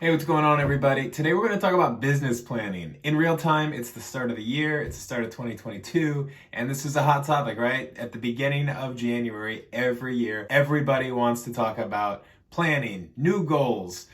Hey, what's going on, everybody? Today we're going to talk about business planning. In real time, it's the start of the year, it's the start of 2022, and this is a hot topic, right? At the beginning of January, every year, everybody wants to talk about planning, new goals,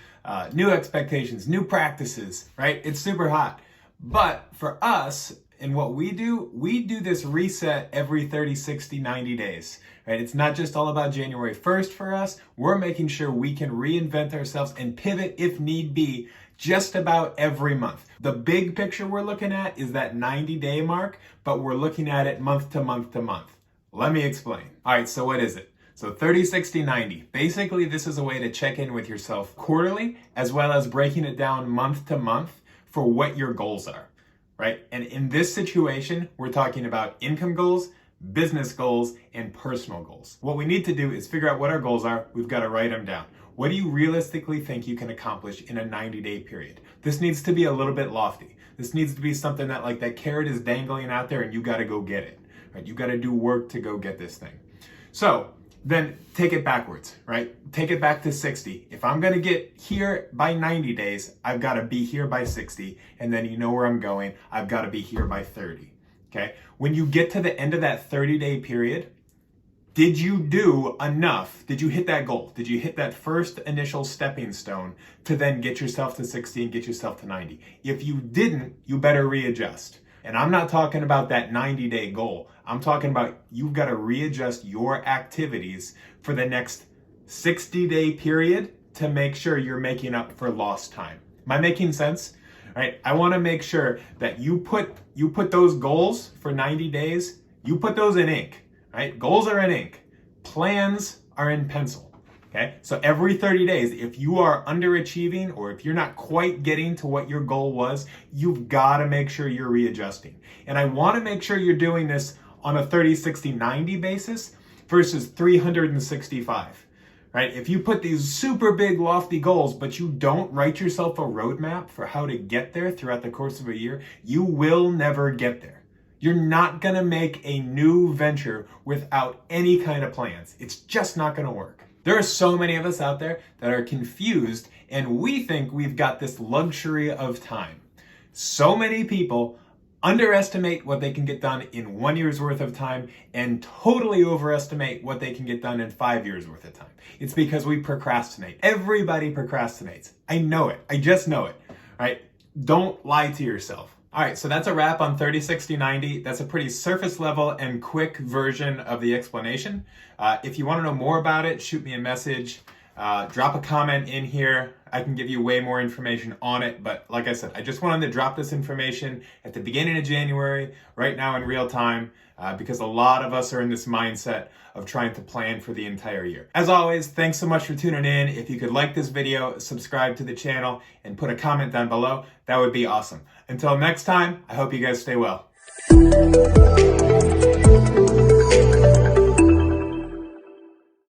new expectations, new practices, right? It's super hot. But for us, and what we do this reset every 30, 60, 90 days, right? It's not just all about January 1st for us. We're making sure we can reinvent ourselves and pivot if need be just about every month. The big picture we're looking at is that 90-day mark, but we're looking at it month to month to month. Let me explain. All right, so what is it? So 30, 60, 90. Basically, this is a way to check in with yourself quarterly, as well as breaking it down month to month for what your goals are. Right? And in this situation, we're talking about income goals, business goals, and personal goals. What we need to do is figure out what our goals are. We've got to write them down. What do you realistically think you can accomplish in a 90-day period? This needs to be a little bit lofty. This needs to be something that like that carrot is dangling out there and you got to go get it. Right? You got to do work to go get this thing. So then take it backwards, right? Take it back to 60. If I'm gonna get here by 90 days, I've gotta be here by 60, and then you know where I'm going, I've gotta be here by 30, okay? When you get to the end of that 30-day period, did you do enough? Did you hit that goal? Did you hit that first initial stepping stone to then get yourself to 60 and get yourself to 90? If you didn't, you better readjust. And I'm not talking about that 90-day goal. I'm talking about you've got to readjust your activities for the next 60-day period to make sure you're making up for lost time. Am I making sense? All right. I want to make sure that you put those goals for 90 days, you put those in ink, right? Goals are in ink. Plans are in pencil. Okay, so every 30 days, if you are underachieving or if you're not quite getting to what your goal was, you've got to make sure you're readjusting. And I want to make sure you're doing this on a 30, 60, 90 basis versus 365, right? If you put these super big lofty goals, but you don't write yourself a roadmap for how to get there throughout the course of a year, you will never get there. You're not going to make a new venture without any kind of plans. It's just not going to work. There are so many of us out there that are confused, and we think we've got this luxury of time. So many people underestimate what they can get done in 1 year's worth of time and totally overestimate what they can get done in 5 years worth of time. It's because we procrastinate. Everybody procrastinates. I know it. I just know it. Right? Don't lie to yourself. All right, so that's a wrap on 30, 60, 90. That's a pretty surface level and quick version of the explanation. If you want to know more about it, shoot me a message, drop a comment in here. I can give you way more information on it. But like I said, I just wanted to drop this information at the beginning of January, right now in real time, because a lot of us are in this mindset of trying to plan for the entire year. As always, thanks so much for tuning in. If you could like this video, subscribe to the channel, and put a comment down below, that would be awesome. Until next time, I hope you guys stay well.